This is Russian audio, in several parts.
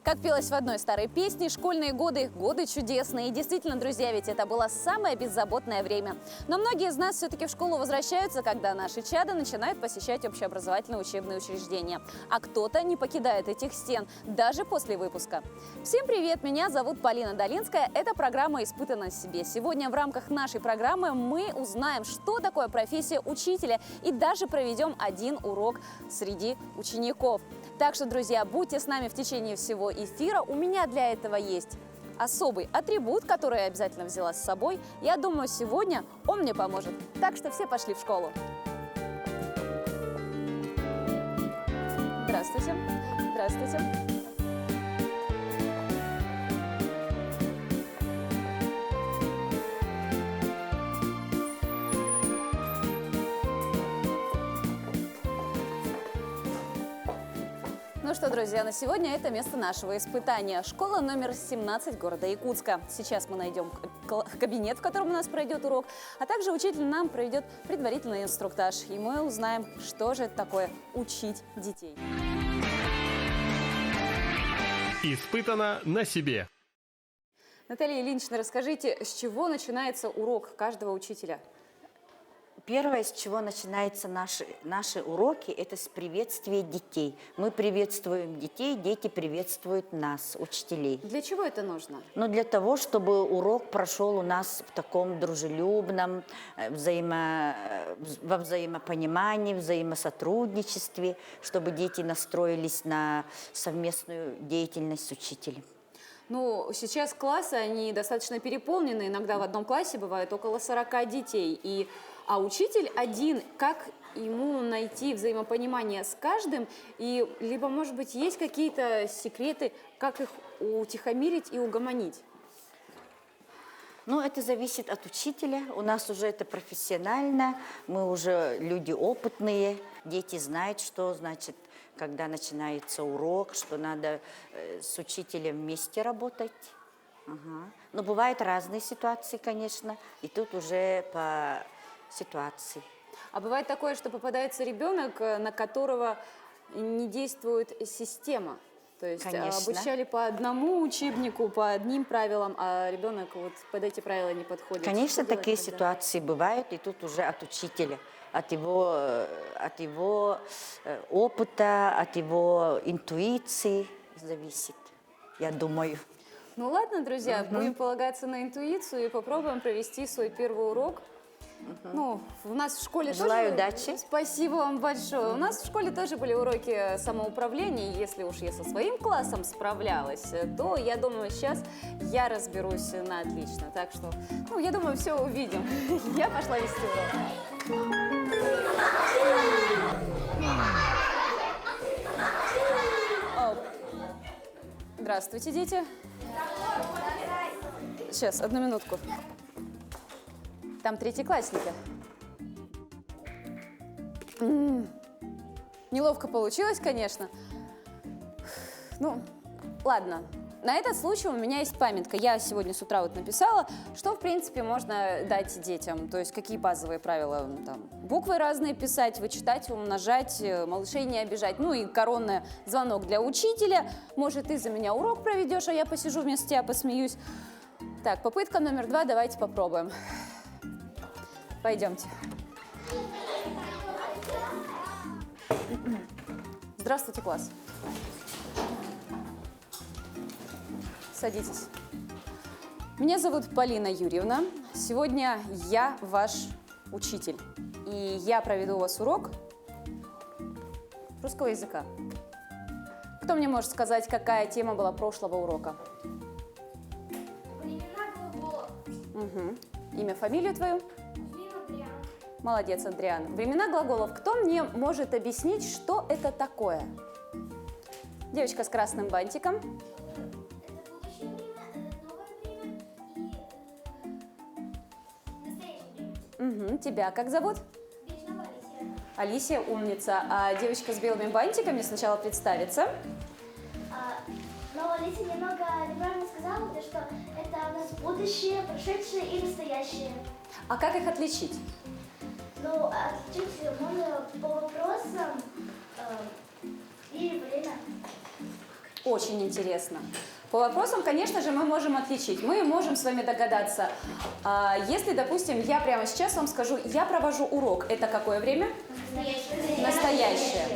Как пелось в одной старой песне, школьные годы – годы чудесные. И действительно, друзья, ведь это было самое беззаботное время. Но многие из нас все-таки в школу возвращаются, когда наши чада начинают посещать общеобразовательные учебные учреждения. А кто-то не покидает этих стен даже после выпуска. Всем привет! Меня зовут Полина Долинская. Это программа «Испытано на себе». Сегодня в рамках нашей программы мы узнаем, что такое профессия учителя, и даже проведем один урок среди учеников. Так что, друзья, будьте с нами в течение всего эфира. У меня для этого есть особый атрибут, который я обязательно взяла с собой. Я думаю, сегодня он мне поможет. Так что все пошли в школу. Здравствуйте. Здравствуйте. Ну что, друзья, на сегодня это место нашего испытания. Школа номер 17 города Якутска. Сейчас мы найдем кабинет, в котором у нас пройдет урок, а также учитель нам проведет предварительный инструктаж. И мы узнаем, что же это такое учить детей. Испытано на себе. Наталья Ильинична, расскажите, с чего начинается урок каждого учителя? Первое, с чего начинаются наши уроки, это с приветствия детей. Мы приветствуем детей, дети приветствуют нас, учителей. Для чего это нужно? Но для того, чтобы урок прошел у нас в таком дружелюбном, во взаимопонимании, взаимосотрудничестве, чтобы дети настроились на совместную деятельность с учителем. Ну, сейчас классы, они достаточно переполнены. Иногда в одном классе бывает около 40 детей. А учитель один, как ему найти взаимопонимание с каждым? И либо, может быть, есть какие-то секреты, как их утихомирить и угомонить? Ну, это зависит от учителя. У нас уже это профессионально. Мы уже люди опытные. Дети знают, что значит, когда начинается урок, что надо с учителем вместе работать. Ага. Но бывают разные ситуации, конечно. И тут уже по ситуации. А бывает такое, что попадается ребенок, на которого не действует система. То есть Конечно. Обучали по одному учебнику, по одним правилам, а ребенок вот под эти правила не подходит. Конечно, Что такие делать тогда? ситуации бывают, и тут уже от учителя, от его опыта, от его интуиции зависит, я думаю. Ну ладно, друзья, будем полагаться на интуицию и попробуем провести свой первый урок. Ну, у нас в школе Желаю тоже... удачи. Спасибо вам большое. У нас в школе тоже были уроки самоуправления. Если уж я со своим классом справлялась, то, я думаю, сейчас я разберусь на отлично. Так что, ну, я думаю, все увидим. Я пошла вести урок. Здравствуйте, дети. Сейчас, одну минутку. Там третьеклассники. Неловко получилось, конечно. Ну, ладно. На этот случай у меня есть памятка. Я сегодня с утра вот написала, что, в принципе, можно дать детям. То есть, какие базовые правила. Там, буквы разные писать, вычитать, умножать, малышей не обижать. Ну и коронный звонок для учителя. Может, ты за меня урок проведешь, а я посижу вместо тебя, посмеюсь. Так, попытка номер 2. Давайте попробуем. Пойдемте. Здравствуйте, класс. Садитесь. Меня зовут Полина Юрьевна. Сегодня я ваш учитель. И я проведу у вас урок русского языка. Кто мне может сказать, какая тема была прошлого урока? Времена глаголов. Угу. Имя, фамилию твою? Молодец, Андриан. Времена глаголов. Кто мне может объяснить, что это такое? Девочка с красным бантиком. Это будущее время, новое время и настоящее время. Угу. Тебя как зовут? Вечного Алисия. Алисия, умница. А девочка с белыми бантиками сначала представится. Но Алисия немного неправильно сказала, то, что это у нас будущее, прошедшее и настоящее. А как их отличить? Ну, отличить можно по вопросам и время. Очень интересно. По вопросам, конечно же, мы можем отличить. Мы можем с вами догадаться, если, допустим, я прямо сейчас вам скажу, я провожу урок, это какое время? Настоящее.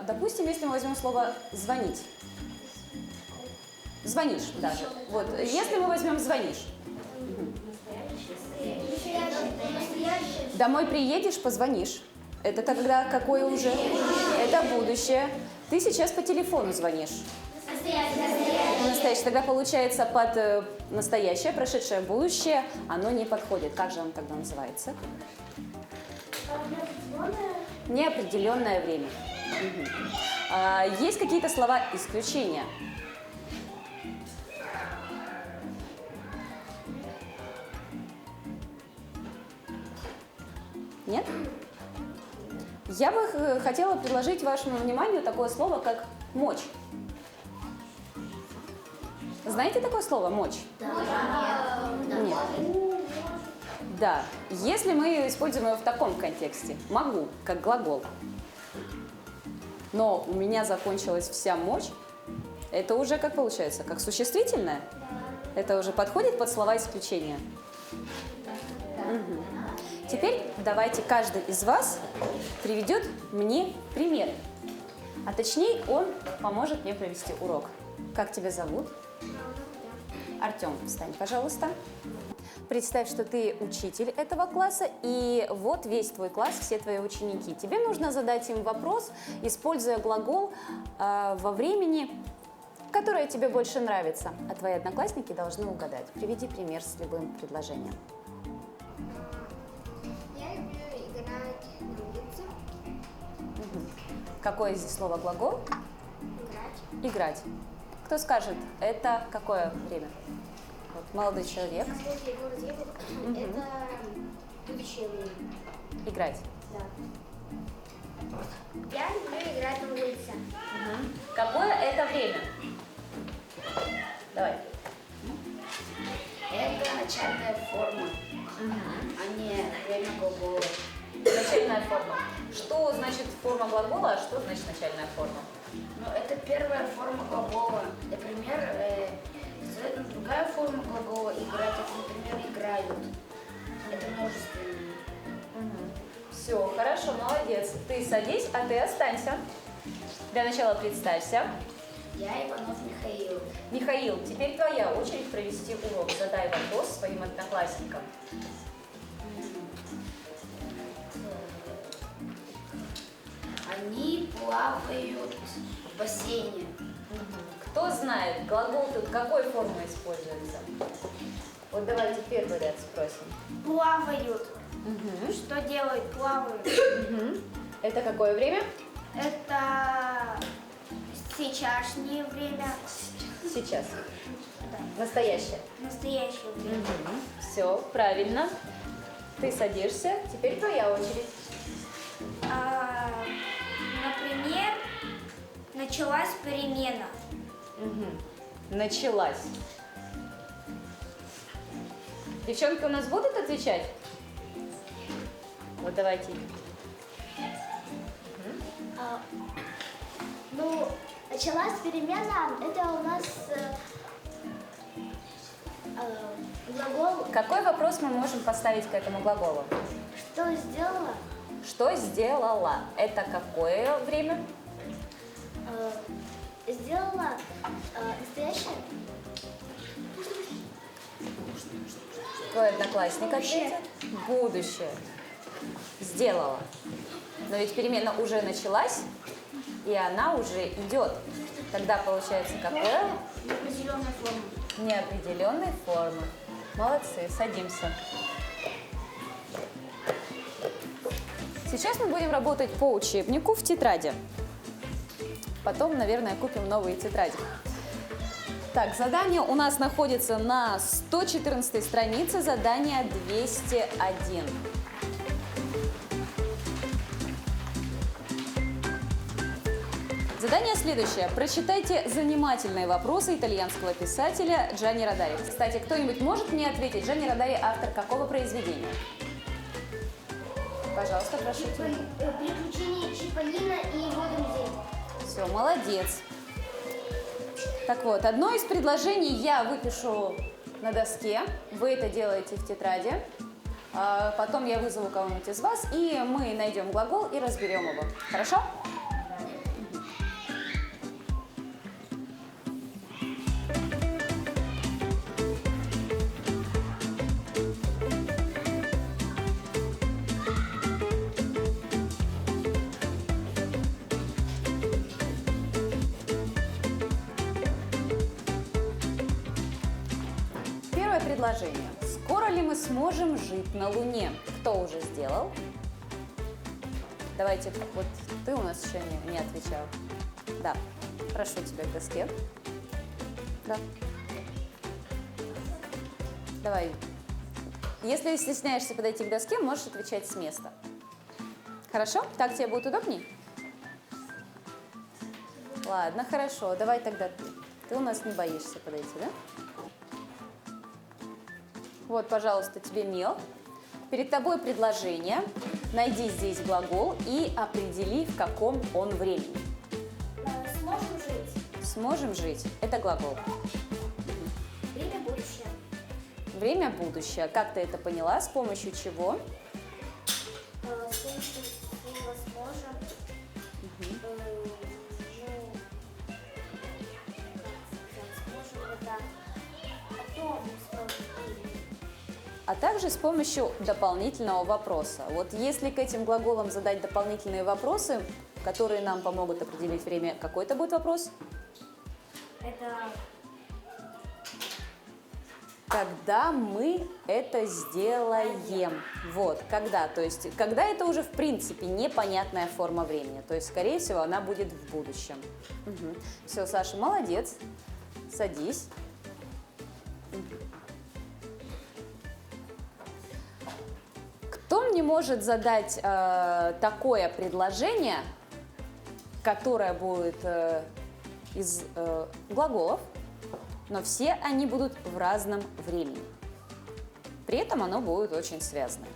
Допустим, если мы возьмем слово «звонить». Звонишь даже. Вот, если мы возьмем «звонишь». Домой приедешь, позвонишь. Это тогда какое уже? Это будущее. Ты сейчас по телефону звонишь. Настоящее. Тогда получается под настоящее, прошедшее, будущее, оно не подходит. Как же оно тогда называется? Неопределенное время. Угу. Есть какие-то слова исключения? Нет? Я бы хотела предложить вашему вниманию такое слово, как «мочь». Знаете такое слово «мочь»? Да. Нет. Да. Если мы используем его в таком контексте, «могу» как глагол, но у меня закончилась вся мочь, это уже как получается? Как существительное? Это уже подходит под слова исключения? Угу. Теперь давайте каждый из вас приведет мне пример. А точнее, он поможет мне провести урок. Как тебя зовут? Артем, встань, пожалуйста. Представь, что ты учитель этого класса, и вот весь твой класс, все твои ученики. Тебе нужно задать им вопрос, используя глагол во времени, которое тебе больше нравится, а твои одноклассники должны угадать. Приведи пример с любым предложением. Я люблю играть на улице. Какое здесь слово глагол? Играть. Играть. Кто скажет, это какое время? Вот, молодой человек. Насколько его разъедет, это будущее время. Играть. Да. Я люблю играть на улице. Какое это время? Давай. Это начальная форма, а не время глагола. Начальная форма. Что значит форма глагола, а что значит начальная форма? Но это первая форма глагола. Например, другая форма глагола играть, это, например, играют. Это множественное. Все, хорошо, молодец. Ты садись, а ты останься. Для начала представься. Я Иванов Михаил. Михаил, теперь твоя очередь провести урок. Задай вопрос своим одноклассникам. Они плавают в бассейне. Кто знает, глагол тут какой формой используется? Вот давайте первый ряд спросим. Плавают. Что делают? Плавают. Это какое время? Это сейчасшнее время. Сейчас. Настоящее. Настоящее время. Все, правильно. Ты садишься, теперь твоя очередь. Например, началась перемена. Началась. Девчонки у нас будут отвечать? Вот давайте. Ну, началась перемена, это у нас глагол Какой вопрос мы можем поставить к этому глаголу? «что сделала?» Что сделала? Это какое время? Сделала настоящее? Твой одноклассник ответит. Будущее. Сделала. Но ведь перемена уже началась, и она уже идет. Тогда получается какое? Неопределенная форма. Неопределенной формы. Молодцы, садимся. Сейчас мы будем работать по учебнику в тетради. Потом, наверное, купим новые тетради. Так, задание у нас находится на 114 странице, задание 201. Задание следующее. Прочитайте занимательные вопросы итальянского писателя Джанни Родари. Кстати, кто-нибудь может мне ответить, Джанни Родари автор какого произведения? Пожалуйста, прошу тебя. «Приключения Чиполлино и его друзей». Все, молодец. Так вот, одно из предложений я выпишу на доске, вы это делаете в тетради, потом я вызову кого-нибудь из вас, и мы найдем глагол и разберем его. Хорошо? Первое предложение. Скоро ли мы сможем жить на Луне? Кто уже сделал? Давайте, вот ты у нас еще не отвечал. Да, прошу тебя к доске. Да. Давай. Если стесняешься подойти к доске, можешь отвечать с места. Хорошо? Так тебе будет удобней? Ладно, хорошо. Давай тогда ты. Ты у нас не боишься подойти, да? Вот, пожалуйста, тебе мел. Перед тобой предложение. Найди здесь глагол и определи, в каком он времени. Сможем жить. Сможем жить. Это глагол. Время будущее. Время будущее. Как ты это поняла? С помощью чего? С помощью слова сможем. Сможем это. Потом А также с помощью дополнительного вопроса. Вот если к этим глаголам задать дополнительные вопросы, которые нам помогут определить время, какой это будет вопрос? это Когда мы это сделаем. Вот, когда. То есть, когда это уже в принципе непонятная форма времени. То есть, скорее всего, она будет в будущем. Все, Саша, молодец. Садись. Кто мне может задать такое предложение, которое будет из глаголов, но все они будут в разном времени. При этом оно будет очень связано.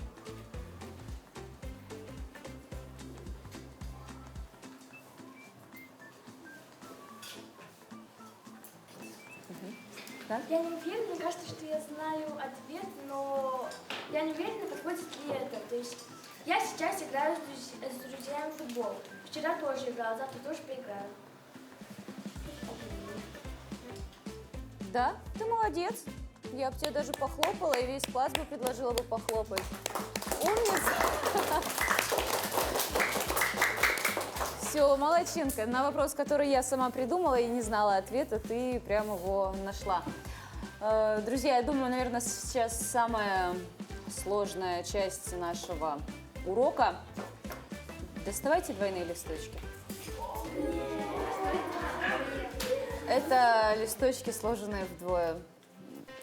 Я не уверена, мне кажется, что я знаю ответ, но я не уверена, подходит ли это. То есть я сейчас играю с друзьями в футбол. Вчера тоже играла, завтра тоже поиграю. Да, ты молодец. Я бы тебе даже похлопала, и весь класс бы предложила бы похлопать. Умница. Все, молодчинка. На вопрос, который я сама придумала и не знала ответа, ты прям его нашла. Друзья, я думаю, наверное, сейчас самая сложная часть нашего урока. Доставайте двойные листочки. Это листочки, сложенные вдвое.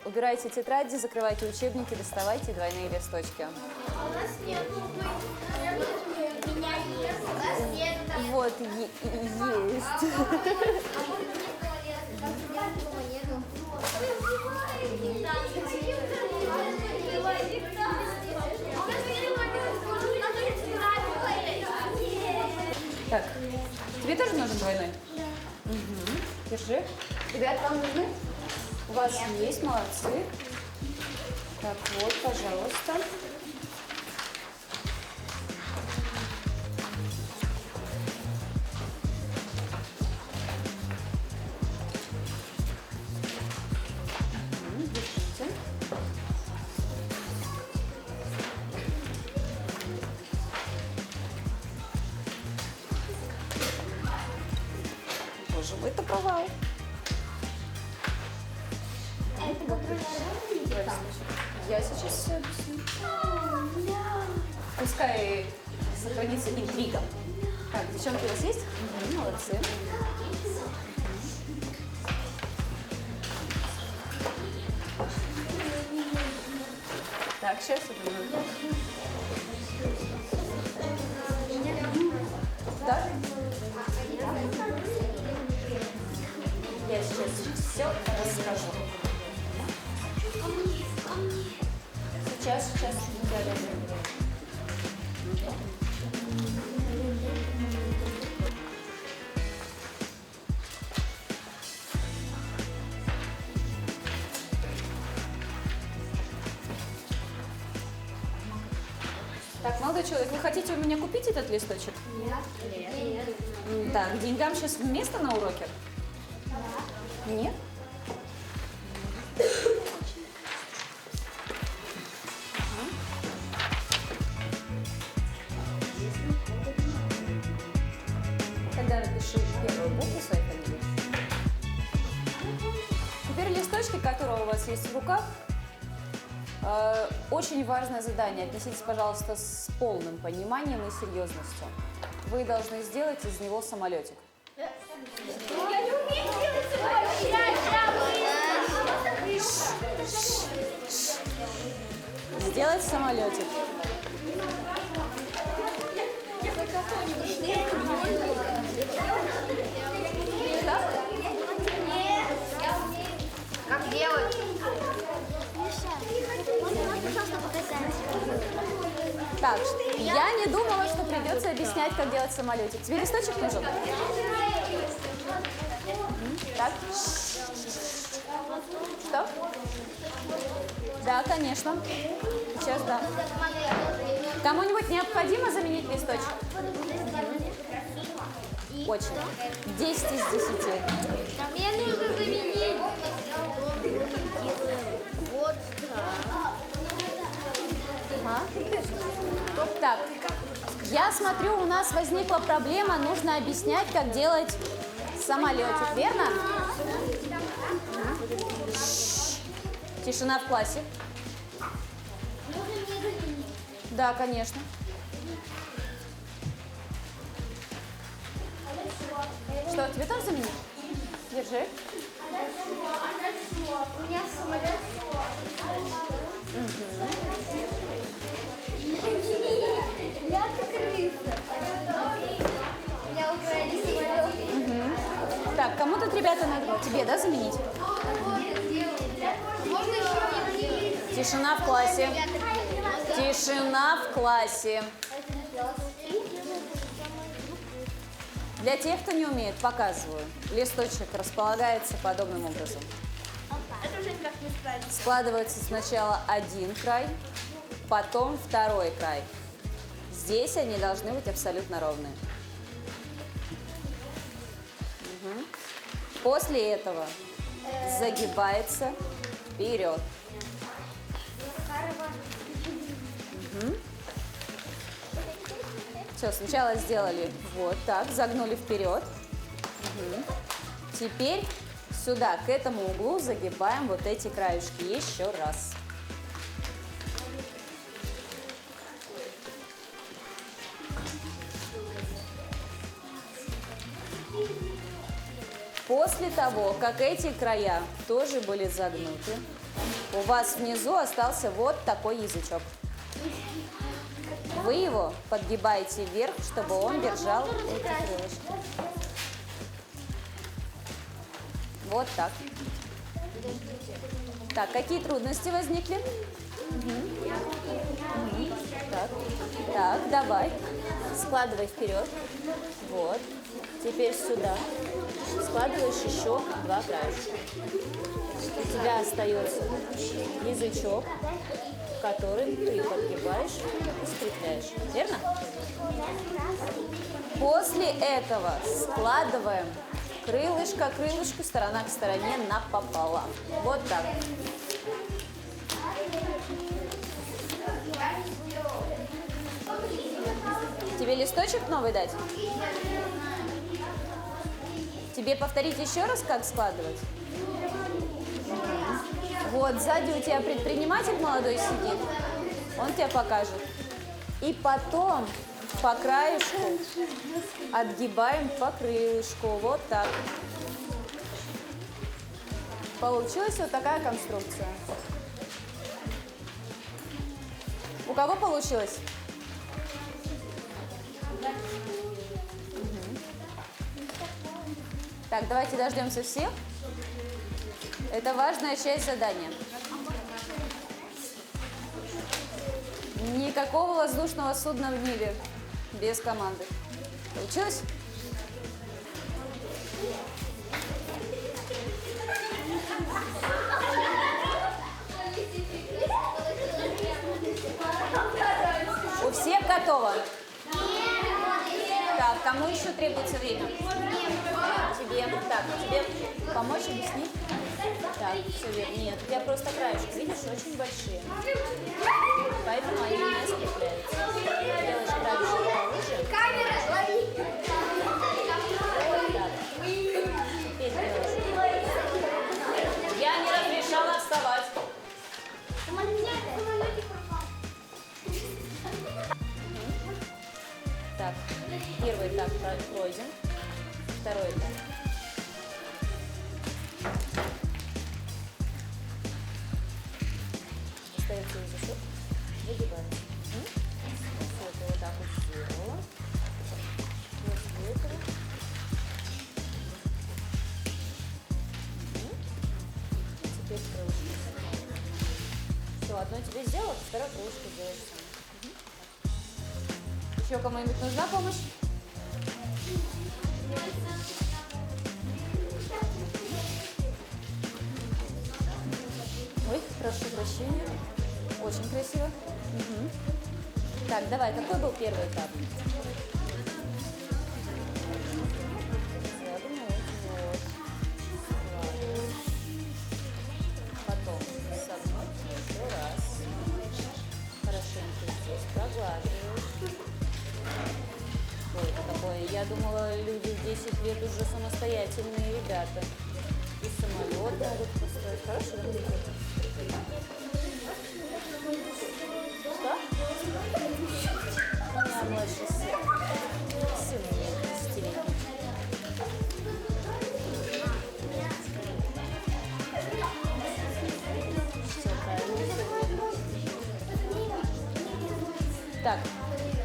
Убирайте тетради, закрывайте учебники, доставайте двойные листочки. у нас нет. Меня есть. У нас нет. Вот, есть. Так, тебе тоже нужен двойной? Угу. Держи. Ребят, вам нужны? У вас есть, молодцы. Так, вот, пожалуйста. Держите. Боже мой, это провал. Я сейчас все объясню. Пускай сохранится интрига. Так, девчонки, у вас есть? Молодцы. Так, сейчас это. Да? Я сейчас все расскажу. Сейчас. Так, молодой человек, вы хотите у меня купить этот листочек? Нет. Так, к деньгам сейчас место на уроке? Нет? Тогда напиши первую букву своей фамилии. Теперь листочки, которые у вас есть в руках, очень важное задание. Отнеситесь, пожалуйста, с полным пониманием и серьезностью. Вы должны сделать из него самолетик. Сделать самолетик. Как делать? Так, я не думала, что придется объяснять, как делать самолетик. Тебе листочек нужен? Так. Что? Да, конечно. Сейчас, да. Кому-нибудь необходимо заменить листочек? Очень. 10 из 10. Мне нужно заменить. Вот Так, я смотрю, у нас возникла проблема, нужно объяснять, как делать самолетик, верно? Тишина в классе. Да, конечно. Что, тебе там заменить? Держи. у меня самолет. Я как крыса. Я украли самолет. Так, кому тут ребята надо? Тебе, да, заменить? Можно еще не Тишина в классе. Тишина в классе. Для тех, кто не умеет, показываю. Листочек располагается подобным образом. Это уже никак не справится. Складывается сначала один край, потом второй край. Здесь они должны быть абсолютно ровные. Мгм. После этого загибается вперед. Все, сначала сделали вот так, загнули вперед. Мгм. Теперь сюда, к этому углу, загибаем вот эти краюшки еще раз. После того, как эти края тоже были загнуты, у вас внизу остался вот такой язычок. Вы его подгибаете вверх, чтобы он держал эти крылышки. Вот так. Так, какие трудности возникли? Так, так, давай. Складывай вперед. Вот. Теперь сюда. Складываешь еще два краешка. У тебя остается язычок, который ты подгибаешь и скрепляешь. Верно? После этого складываем крылышко к крылышку, сторона к стороне напополам. Вот так. Тебе листочек новый дать? Тебе повторить еще раз, как складывать? Вот, сзади у тебя предприниматель молодой сидит. Он тебе покажет. И потом по краешку отгибаем по крылышку. Вот так. Получилась вот такая конструкция. У кого получилось? Так, давайте дождемся всех. Это важная часть задания. Никакого воздушного судна в мире без команды. Получилось? У всех двигается время? Тебе. Так, тебе помочь объяснить? Так, все верно. Нет, у тебя просто краешек, видишь, очень большие. Поэтому они не скрепляются. Делаешь краешек повыше. Вот так. Теперь делаешь. Я не разрешала вставать. Так, первый этап пройден. Второй этап. Остается язычок. Выгибаем. Все это вот так вот сделала. После этого. Теперь крылышко. Все, одно тебе сделала, второе крылышко делаешь сам. Еще кому-нибудь нужна помощь? Ой, прошу прощения. Очень красиво. Угу. Так, давай, какой был первый этап? Загнуть, вот. Складываешь. Потом согнуть еще раз. Хорошенько здесь проглаживаешь. Что это такое? Я думала, люди в 10 лет уже самостоятельные ребята. И самолет могут построить. Хорошо, да? Что? У меня младший сын мне 10-летний. Все правильно. Так,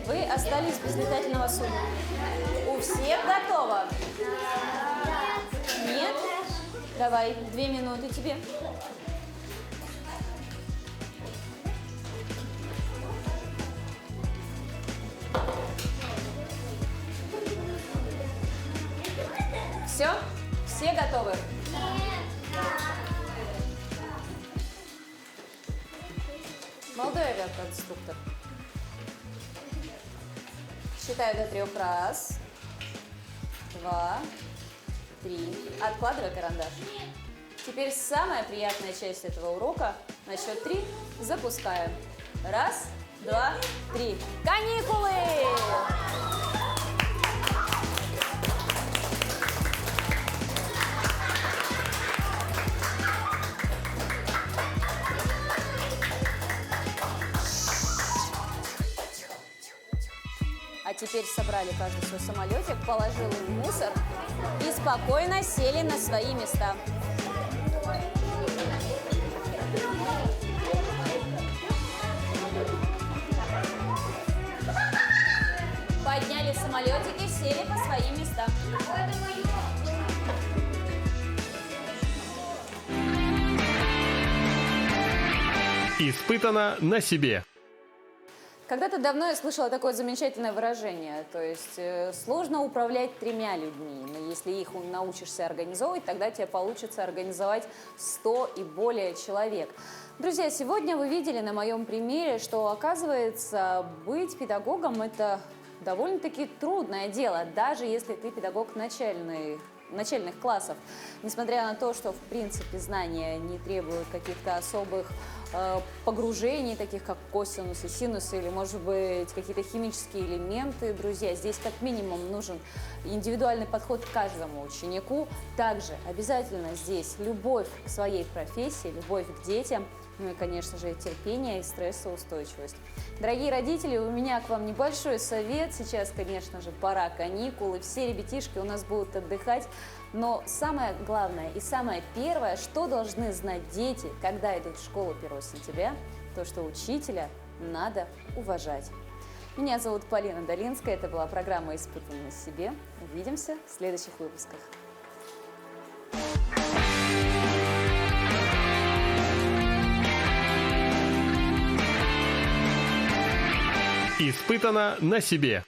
вы остались без летательного судна. У всех готово? Нет? Давай, 2 минуты тебе. Все? Все готовы? Молодой авиаконструктор. Считаю до 3. Раз, 2, 3. Откладывай карандаш. Теперь самая приятная часть этого урока. На счет 3 запускаем. 1, 2, 3. Каникулы! А теперь собрали каждый свой самолетик, положили в мусор и спокойно сели на свои места. Подняли самолетики, сели по своим местам. Испытано на себе. Когда-то давно я слышала такое замечательное выражение, то есть сложно управлять 3 людьми, но если их научишься организовывать, тогда тебе получится организовать 100 и более человек. Друзья, сегодня вы видели на моем примере, что оказывается быть педагогом – это довольно-таки трудное дело, даже если ты педагог начальных классов. Несмотря на то, что в принципе знания не требуют каких-то особых погружений, таких как косинусы, синусы или, может быть, какие-то химические элементы, друзья, здесь как минимум нужен индивидуальный подход к каждому ученику. Также обязательно здесь любовь к своей профессии, любовь к детям, ну и, конечно же, терпение и стрессоустойчивость. Дорогие родители, у меня к вам небольшой совет. Сейчас, конечно же, пора каникулы, все ребятишки у нас будут отдыхать. Но самое главное и самое первое, что должны знать дети, когда идут в школу 1 сентября, то, что учителя надо уважать. Меня зовут Полина Долинская, это была программа «Испытано на себе». Увидимся в следующих выпусках. Испытано на себе.